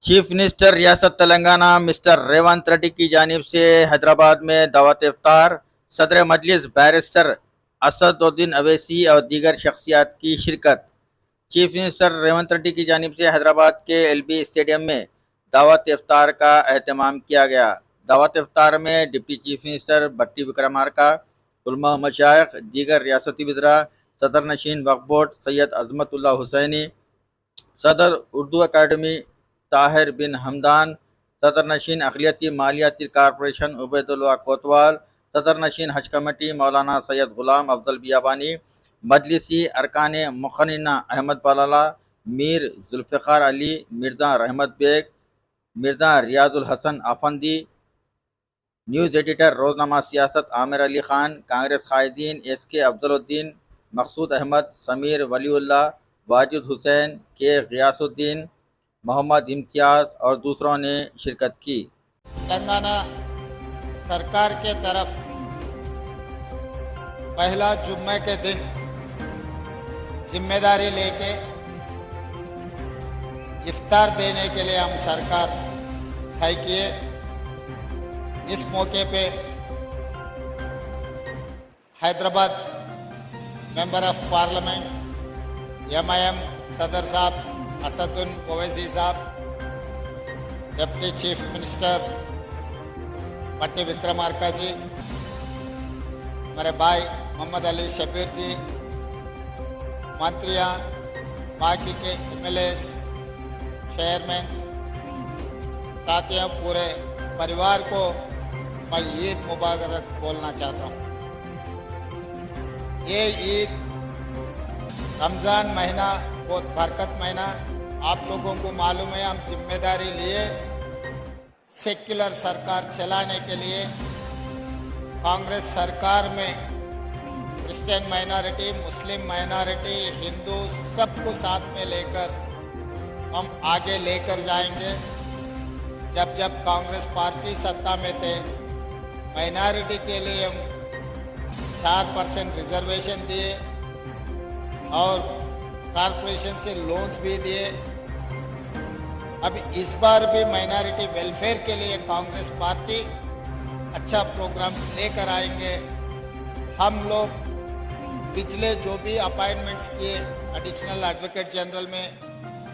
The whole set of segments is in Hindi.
चीफ मिनिस्टर रियासत तेलंगाना मिस्टर रेवंत रेड्डी की जानिब से हैदराबाद में दावत इफ्तार, सदर मजलिस बैरिस्टर असदुद्दीन अवैसी और दीगर शख्सियात की शिरकत। चीफ मिनिस्टर रेवंत रेड्डी की जानिब से हैदराबाद के एलबी स्टेडियम में दावत इफ्तार का अहतमाम किया गया। दावत इफ्तार में डिप्टी चीफ मिनिस्टर भट्टी विक्रमार्का, उलमा मशाइख, दीगर रियासती वज़रा, सदर नशीन वक्फ बोर्ड सैयद अजमतुल्लाह हुसैनी, सदर उर्दू अकादमी ताहिर बिन हमदान, सदर नशीन अक़लियती मालियाती कारपोरेशन उबैदुल्लाह कोतवाल, सदर नशीन हज कमेटी मौलाना सैयद गुलाम अफजल बियाबानी, मजलिसी अरकान मुक़न्निना Ahmad Balala, Mir Zulfikar Ali, Mirza Rahmat Baig, Mirza Riyazul Hasan Afandi, news editor Roznama Siasat Aamir Ali Khan, Congress कायदीन एस.के. अफजलुद्दीन, मकसूद अहमद, समीर वलीउल्लाह, वाजिद हुसैन, के गियासुद्दीन, मोहम्मद इम्तियाज़ और दूसरों ने शिरकत की। तेलंगाना सरकार के तरफ पहला जुम्मे के दिन जिम्मेदारी लेके इफ्तार देने के लिए हम सरकार तय किए। इस मौके पे Hyderabad member of parliament MIM सदर साहब असदुद्दीन ओवैसी साहब, डिप्टी चीफ मिनिस्टर भट्टी विक्रमार्का जी, मेरे भाई मोहम्मद अली शबीर जी, मंत्रियाँ, बाकी के एमएलएस, चेयरमैन, साथियों, पूरे परिवार को मैं ईद मुबारक बोलना चाहता हूँ। ये ईद रमज़ान महीना बहुत बरकत महीना, आप लोगों को मालूम है। हम जिम्मेदारी लिए सेक्युलर सरकार चलाने के लिए कांग्रेस सरकार में क्रिश्चियन माइनॉरिटी, मुस्लिम माइनॉरिटी, हिंदू सबको साथ में लेकर हम आगे लेकर जाएंगे। जब जब कांग्रेस पार्टी सत्ता में थे, माइनॉरिटी के लिए हम 4% रिजर्वेशन दिए और कॉरपोरेशन से लोन्स भी दिए। अब इस बार भी माइनॉरिटी वेलफेयर के लिए कांग्रेस पार्टी अच्छा प्रोग्राम्स लेकर आएंगे। हम लोग पिछले जो भी अपॉइंटमेंट्स किए एडिशनल एडवोकेट जनरल में,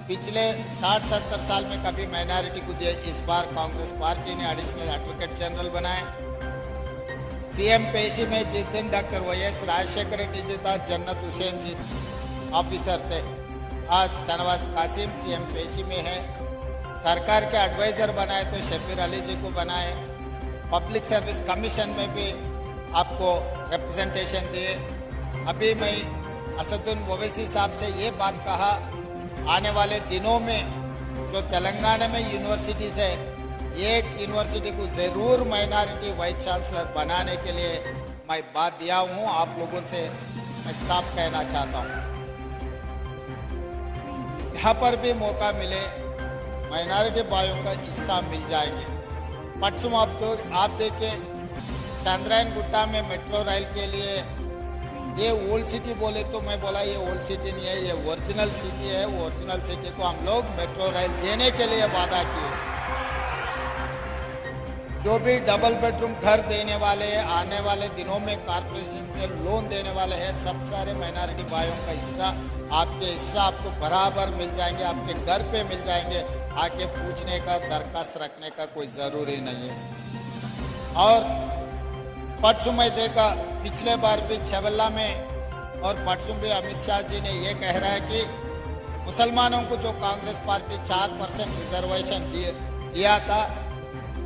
पिछले 60-70 साल में कभी माइनॉरिटी को दिए, इस बार कांग्रेस पार्टी ने एडिशनल एडवोकेट जनरल बनाए। सीएम पेशी में जिस दिन डॉक्टर वाईएस राजशेखर रेड्डी जी था, जन्नत हुसैन जी ऑफिसर थे, आज शहनवाज कासिम सीएम पेशी में है। सरकार के एडवाइज़र बनाए तो शब्बीर अली जी को बनाए। पब्लिक सर्विस कमीशन में भी आपको रिप्रेजेंटेशन दिए। अभी मैं असदुद्दीन ओवैसी साहब से ये बात कहा, आने वाले दिनों में जो तेलंगाना में यूनिवर्सिटीज़ है, एक यूनिवर्सिटी को ज़रूर माइनॉरिटी वाइस चांसलर बनाने के लिए मैं बात दिया हूँ। आप लोगों से मैं साफ कहना चाहता हूँ, जहाँ पर भी मौका मिले माइनॉरिटी भाइयों का हिस्सा मिल जाएंगे। परसों आप देखें, चंद्रायन गुट्टा में मेट्रो रेल के लिए ये ओल्ड सिटी बोले तो मैं बोला ये ओल्ड सिटी नहीं है, ये ओरिजिनल सिटी है। वो ओरिजिनल सिटी को हम लोग मेट्रो रेल देने के लिए वादा किए। जो भी डबल बेडरूम घर देने वाले हैं, आने वाले दिनों में कॉरपोरेशन से लोन देने वाले हैं, सब सारे माइनॉरिटी भाइयों का हिस्सा, आपके हिस्सा आपको बराबर मिल जाएंगे, आपके घर पे मिल जाएंगे। आके पूछने का, दरखास्त रखने का कोई ज़रूरी नहीं है। और परसों मैं देखा, पिछले बार भी छवल्ला में और परसों भी अमित शाह जी ने ये कह रहा है कि मुसलमानों को जो कांग्रेस पार्टी 4% रिजर्वेशन दिया था,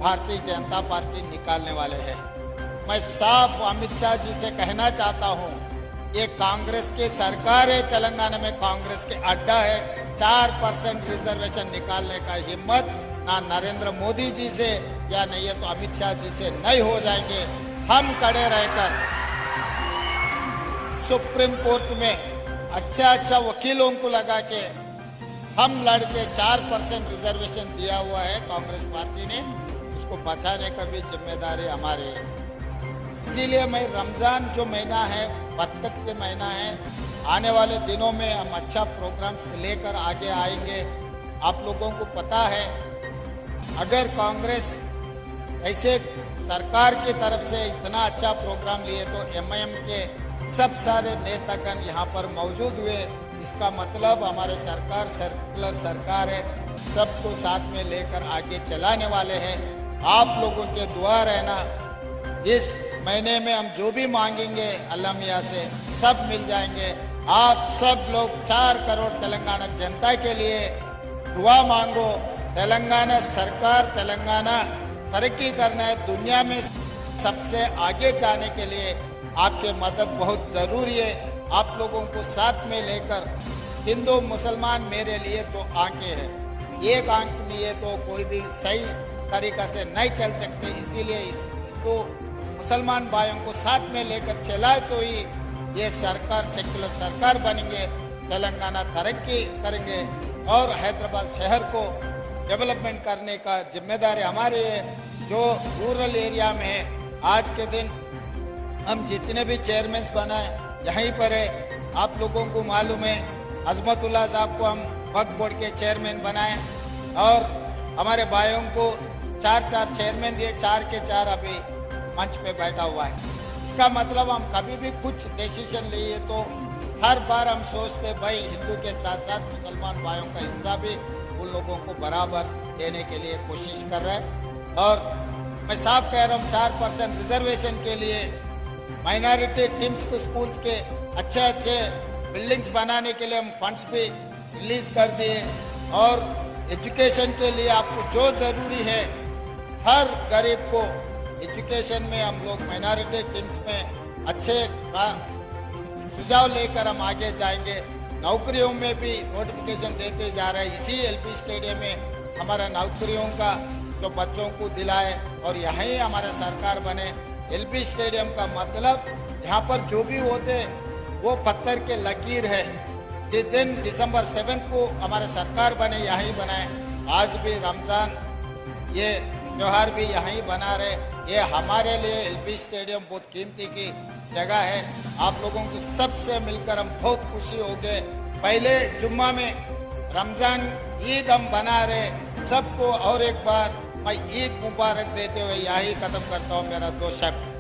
भारतीय जनता पार्टी निकालने वाले हैं। मैं साफ अमित शाह जी से कहना चाहता हूँ, ये कांग्रेस की सरकार है, तेलंगाना में कांग्रेस के अड्डा है। 4% रिजर्वेशन निकालने का हिम्मत ना नरेंद्र मोदी जी से या नहीं है तो अमित शाह जी से नहीं हो जाएंगे। हम खड़े रहकर सुप्रीम कोर्ट में अच्छा वकीलों को लगा के हम लड़के 4% रिजर्वेशन दिया हुआ है कांग्रेस पार्टी ने, उसको बचाने का भी जिम्मेदारी हमारी है। इसीलिए मैं रमज़ान जो महीना है, बरकत के महीना है, आने वाले दिनों में हम अच्छा प्रोग्राम्स लेकर आगे आएंगे। आप लोगों को पता है अगर कांग्रेस ऐसे सरकार की तरफ से इतना अच्छा प्रोग्राम लिए तो एमआईएम के सब सारे नेतागण यहाँ पर मौजूद हुए। इसका मतलब हमारे सरकार सेक्युलर सरकार है, सबको साथ में लेकर आगे चलाने वाले हैं। आप लोगों के दुआ रहना, इस महीने में हम जो भी मांगेंगे अल्लाह मियां से सब मिल जाएंगे। आप सब लोग 4 करोड़ तेलंगाना जनता के लिए दुआ मांगो। तेलंगाना सरकार, तेलंगाना तरक्की करना है, दुनिया में सबसे आगे जाने के लिए आपके मदद बहुत ज़रूरी है। आप लोगों को साथ में लेकर, हिंदू मुसलमान मेरे लिए तो आंखें हैं, एक आंख नहीं है तो कोई भी सही तरीका से नहीं चल सकते। इसीलिए इस हिंदू मुसलमान भाइयों को साथ में लेकर चलाए तो ही ये सरकार सेक्युलर सरकार बनेंगे, तेलंगाना तरक्की करेंगे और हैदराबाद शहर को डेवलपमेंट करने का जिम्मेदारी हमारी है। जो रूरल एरिया में है, आज के दिन हम जितने भी चेयरमैन बनाए यहीं पर है। आप लोगों को मालूम है अजमतुल्लाह साहब को हम वक्फ बोर्ड के चेयरमैन बनाए और हमारे भाइयों को 4 चेयरमैन दिए, 4 के 4 अभी मंच पे बैठा हुआ है। इसका मतलब हम कभी भी कुछ डिसीजन लिए तो हर बार हम सोचते भाई हिंदू के साथ साथ मुसलमान भाइयों का हिस्सा भी उन लोगों को बराबर देने के लिए कोशिश कर रहे हैं। और मैं साफ कह रहा हूँ 4% रिजर्वेशन के लिए माइनॉरिटी टीम्स को स्कूल्स के अच्छे बिल्डिंग्स बनाने के लिए हम फंड्स भी रिलीज कर दिए। और एजुकेशन के लिए आपको जो ज़रूरी है हर गरीब को एजुकेशन में हम लोग माइनॉरिटी टीम्स में अच्छे सुझाव लेकर हम आगे जाएंगे। नौकरियों में भी नोटिफिकेशन देते जा रहे हैं। इसी एलपी स्टेडियम में हमारा नौकरियों का जो बच्चों को दिलाए और यहीं हमारा सरकार बने। एलपी स्टेडियम का मतलब यहाँ पर जो भी होते वो पत्थर के लकीर है। जिस दिन दिसंबर 7 को हमारा सरकार बने यहीं बनाए। आज भी रमज़ान ये त्यौहार भी यहीं बना रहे। ये हमारे लिए एलपी स्टेडियम बहुत कीमती की जगह है। आप लोगों को सबसे मिलकर हम बहुत खुशी हो गए। पहले जुम्मा में रमज़ान ईद हम बना रहे सबको। और एक बार मैं ईद मुबारक देते हुए यही खत्म करता हूँ मेरा 2 शब्द।